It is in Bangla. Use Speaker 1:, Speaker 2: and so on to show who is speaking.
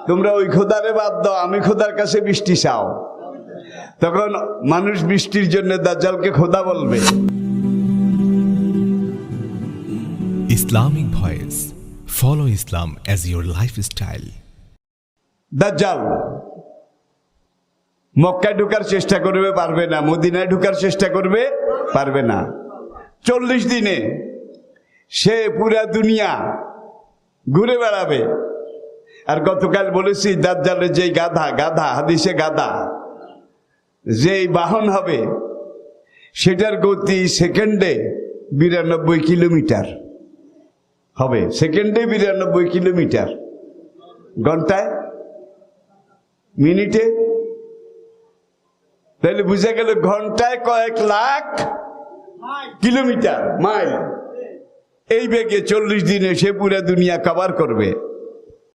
Speaker 1: তোমরা ওই খোদারে বাদ দাও, আমি খোদার কাছে বৃষ্টি চাও। তখন মানুষ বৃষ্টির জন্য দাজ্জালকে খোদা বলবে।
Speaker 2: Islamic Voice. Follow Islam as your lifestyle.
Speaker 1: দাজ্জাল মক্কায় ঢোকার চেষ্টা করবে, পারবে না। মদিনায় ঢোকার চেষ্টা করবে, পারবে না। 40 দিনে সে পুরা দুনিয়া ঘুরে বেড়াবে। আর গতকাল বলেছি দাজ্জালের যেই গাধা হাদিসে গাধা যেই বাহন হবে, সেটার গতি সেকেন্ডে 92 কিলোমিটার হবে। সেকেন্ডে 92 কিলোমিটার, ঘন্টায় মিনিটে, তাহলে বুঝা গেল ঘন্টায় কয়েক লাখ কিলোমিটার, মাইল। এই বেগে 40 দিনে সে পুরা দুনিয়া কভার করবে।